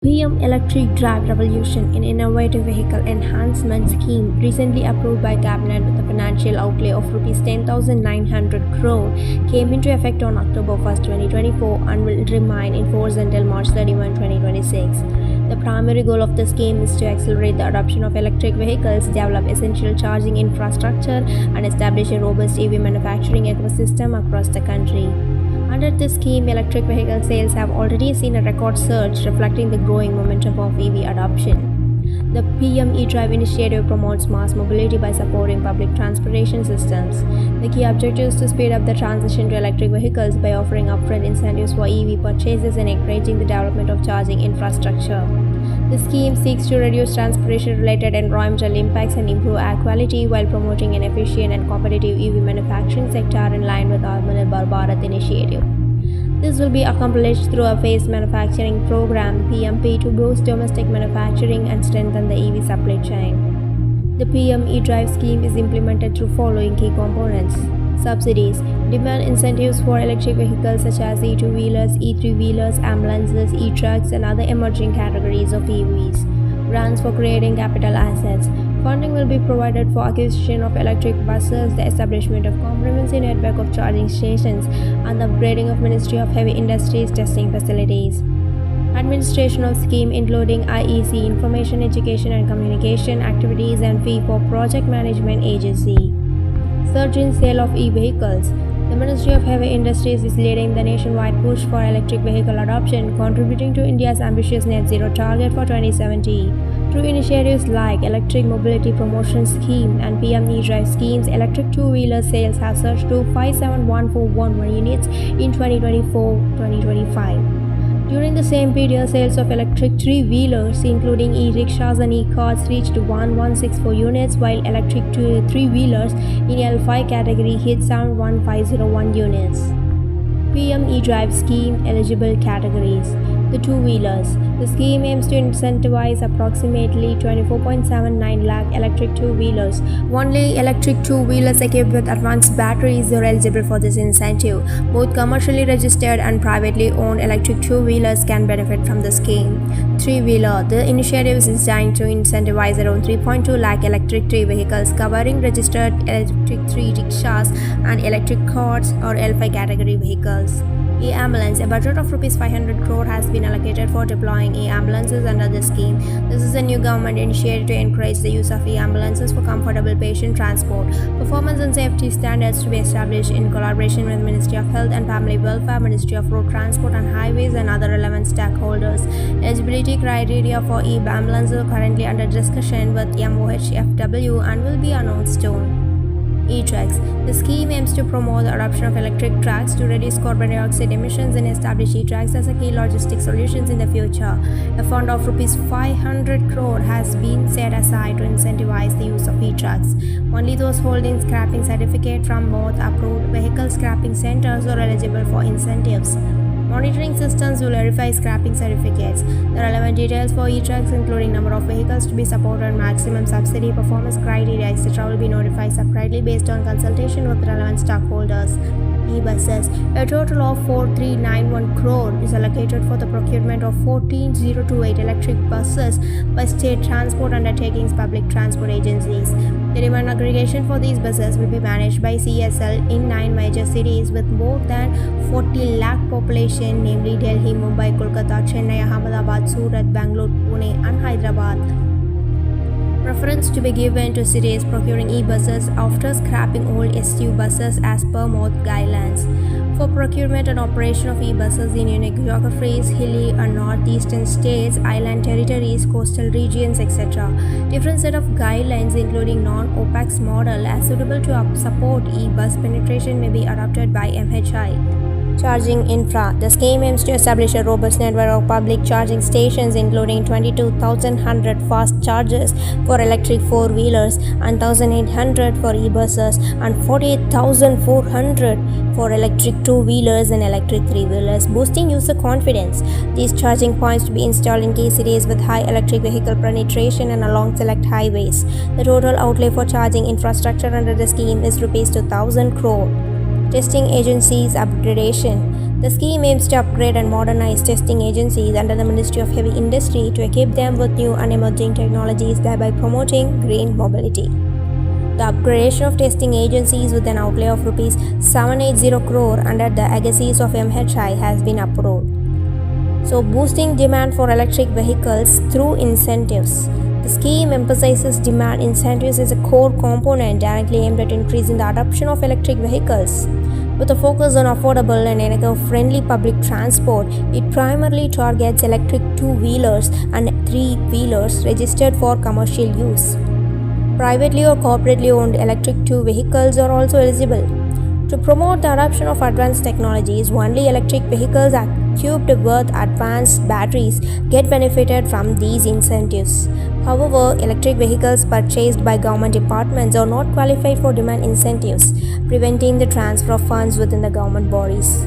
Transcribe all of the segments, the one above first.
PM Electric Drive Revolution, an innovative vehicle enhancement scheme recently approved by Cabinet with a financial outlay of Rs 10,900 crore, came into effect on October 1, 2024 and will remain in force until March 31, 2026. The primary goal of the scheme is to accelerate the adoption of electric vehicles, develop essential charging infrastructure, and establish a robust EV manufacturing ecosystem across the country. Under this scheme, electric vehicle sales have already seen a record surge, reflecting the growing momentum of EV adoption. The PM eDrive initiative promotes mass mobility by supporting public transportation systems. The key objective is to speed up the transition to electric vehicles by offering upfront incentives for EV purchases and encouraging the development of charging infrastructure. The scheme seeks to reduce transportation-related environmental impacts and improve air quality while promoting an efficient and competitive EV manufacturing sector in line with our Atmanirbhar Bharat initiative. This will be accomplished through a phased manufacturing program (PMP) to boost domestic manufacturing and strengthen the EV supply chain. The PM eDrive scheme is implemented through following key components: subsidies, demand incentives for electric vehicles such as E2-wheelers, E3-wheelers, ambulances, e-trucks, and other emerging categories of EVs. Grants for creating capital assets. Funding will be provided for acquisition of electric buses, the establishment of comprehensive network of charging stations, and the upgrading of Ministry of Heavy Industries testing facilities. Administration of scheme including IEC, Information, Education and Communication activities, and fee for Project Management Agency. Surge in sale of e-vehicles. The Ministry of Heavy Industries is leading the nationwide push for electric vehicle adoption, contributing to India's ambitious net zero target for 2070. Through initiatives like Electric Mobility Promotion Scheme and PM eDrive schemes, electric two-wheeler sales have surged to 571411 units in 2024-2025. During the same period, sales of electric three-wheelers, including e-rickshaws and e-carts, reached 1164 units, while electric three-wheelers in L5 category hit 71501 units. PM eDrive scheme eligible categories. The two-wheelers. The scheme aims to incentivize approximately 24.79 lakh electric two-wheelers. Only electric two-wheelers equipped with advanced batteries are eligible for this incentive. Both commercially registered and privately owned electric two-wheelers can benefit from the scheme. Three-wheeler. The initiative is designed to incentivize around 3.2 lakh electric three vehicles covering registered electric three rickshaws and electric carts or L5 category vehicles. E-ambulance. A budget of Rs 500 crore has been allocated for deploying e-ambulances under the scheme. This is a new government initiative to encourage the use of e-ambulances for comfortable patient transport. Performance and safety standards to be established in collaboration with Ministry of Health and Family Welfare, Ministry of Road Transport and Highways, and other relevant stakeholders. Eligibility criteria for e-ambulances are currently under discussion with MOHFW and will be announced soon. E-trucks. The scheme aims to promote the adoption of electric trucks to reduce carbon dioxide emissions and establish e-trucks as a key logistic solutions in the future. A fund of Rs 500 crore has been set aside to incentivize the use of e-trucks. Only those holding scrapping certificate from both approved vehicle scrapping centers are eligible for incentives. Monitoring systems will verify scrapping certificates. The relevant details for e-trucks, including number of vehicles to be supported, maximum subsidy, performance criteria, etc., will be notified separately based on consultation with relevant stakeholders. E-buses. A total of 4391 crore is allocated for the procurement of 14028 electric buses by state transport undertakings, public transport agencies. The demand aggregation for these buses will be managed by CSL in 9 major cities with more than 40 lakh population, namely Delhi, Mumbai, Kolkata, Chennai, Ahmedabad, Surat, Bangalore, Pune and Hyderabad. Preference to be given to cities procuring e-buses after scrapping old SU buses as per MOD guidelines. For procurement and operation of e-buses in unique geographies, hilly and northeastern states, island territories, coastal regions, etc. Different set of guidelines including non-OPEX model as suitable to support e-bus penetration may be adopted by MHI. Charging infra. The scheme aims to establish a robust network of public charging stations including 22,100 fast chargers for electric four-wheelers and 1,800 for e-buses and 48,400 for electric two-wheelers and electric three-wheelers, boosting user confidence. These charging points to be installed in key cities with high electric vehicle penetration and along select highways. The total outlay for charging infrastructure under the scheme is Rs 2,000 crore. Testing agencies upgradation. The scheme aims to upgrade and modernize testing agencies under the Ministry of Heavy Industry to equip them with new and emerging technologies, thereby promoting green mobility. The upgradation of testing agencies with an outlay of Rs 780 crore under the aegis of MHI has been approved. So, boosting demand for electric vehicles through incentives. The scheme emphasizes demand incentives as a core component directly aimed at increasing the adoption of electric vehicles. With a focus on affordable and eco-friendly public transport, it primarily targets electric two-wheelers and three-wheelers registered for commercial use. Privately or corporately owned electric two vehicles are also eligible. To promote the adoption of advanced technologies, only electric vehicles equipped with advanced batteries get benefited from these incentives. However, electric vehicles purchased by government departments are not qualified for demand incentives, preventing the transfer of funds within the government bodies.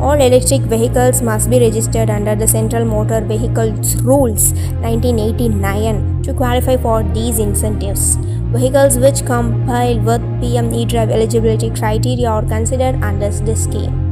All electric vehicles must be registered under the Central Motor Vehicles Rules 1989 to qualify for these incentives. Vehicles which comply with PM eDrive eligibility criteria are considered under this scheme.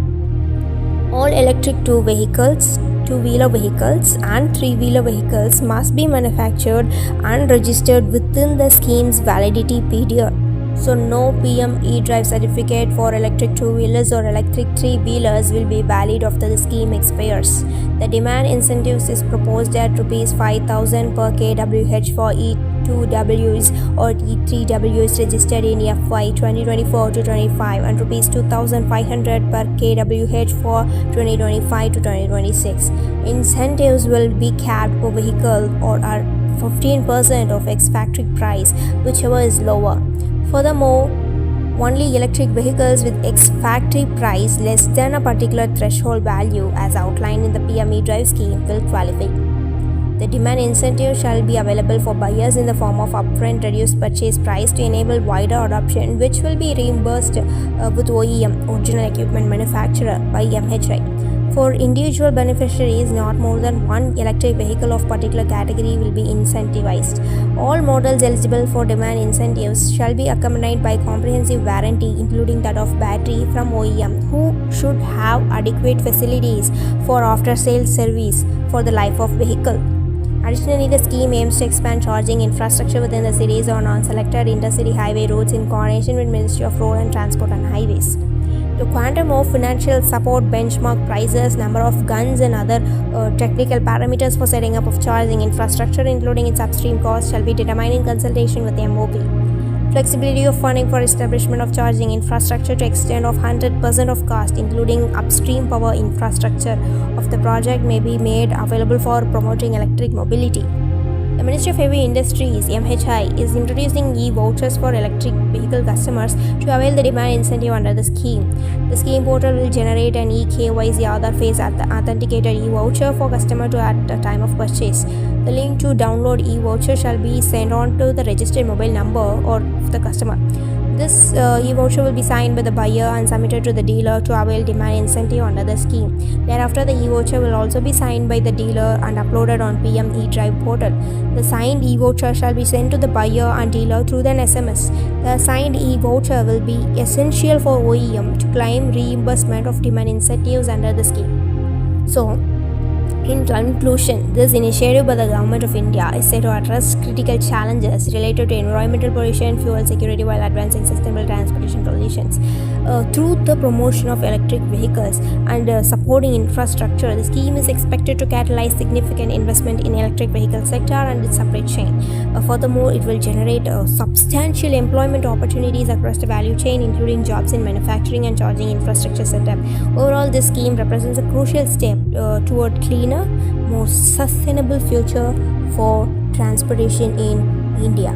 All electric two-wheeler vehicles and three-wheeler vehicles must be manufactured and registered within the scheme's validity period. So, no PM eDrive certificate for electric two-wheelers or electric three-wheelers will be valid after the scheme expires. The demand incentives is proposed at Rs 5,000 per kWh for E2Ws or E3Ws registered in FY 2024-25 and Rs 2,500 per kWh for 2025-2026. Incentives will be capped per vehicle or are 15% of ex-factory price, whichever is lower. Furthermore, only electric vehicles with ex-factory price less than a particular threshold value as outlined in the PM eDrive scheme will qualify. The demand incentive shall be available for buyers in the form of upfront reduced purchase price to enable wider adoption, which will be reimbursed with OEM, original equipment manufacturer, by MHI. For individual beneficiaries, not more than one electric vehicle of particular category will be incentivized. All models eligible for demand incentives shall be accompanied by comprehensive warranty, including that of battery from OEM, who should have adequate facilities for after-sales service for the life of vehicle. Additionally, the scheme aims to expand charging infrastructure within the cities or non-selected intercity highway routes in coordination with Ministry of Road and Transport and Highways. To quantum of financial support, benchmark prices, number of guns and other technical parameters for setting up of charging infrastructure, including its upstream cost, shall be determined in consultation with the MOP. Flexibility of funding for establishment of charging infrastructure to extent of 100% of cost, including upstream power infrastructure of the project, may be made available for promoting electric mobility. The Ministry of Heavy Industries (MHI) is introducing e-vouchers for electric vehicle customers to avail the demand incentive under the scheme. The scheme portal will generate an eKYC Aadhaar phase authenticated e-voucher for customer to at the time of purchase. The link to download e-voucher shall be sent on to the registered mobile number of the customer. This e-voucher will be signed by the buyer and submitted to the dealer to avail demand incentive under the scheme. Thereafter, the e-voucher will also be signed by the dealer and uploaded on PM eDrive portal. The signed e-voucher shall be sent to the buyer and dealer through an SMS. The signed e-voucher will be essential for OEM to claim reimbursement of demand incentives under the scheme. So, in conclusion, this initiative by the Government of India is set to address critical challenges related to environmental pollution, fuel security while advancing sustainable transportation solutions. Through the promotion of electric vehicles and supporting infrastructure, the scheme is expected to catalyze significant investment in electric vehicle sector and its supply chain. Furthermore, it will generate substantial employment opportunities across the value chain, including jobs in manufacturing and charging infrastructure setup. Overall, this scheme represents a crucial step toward cleaner, more sustainable future for transportation in India.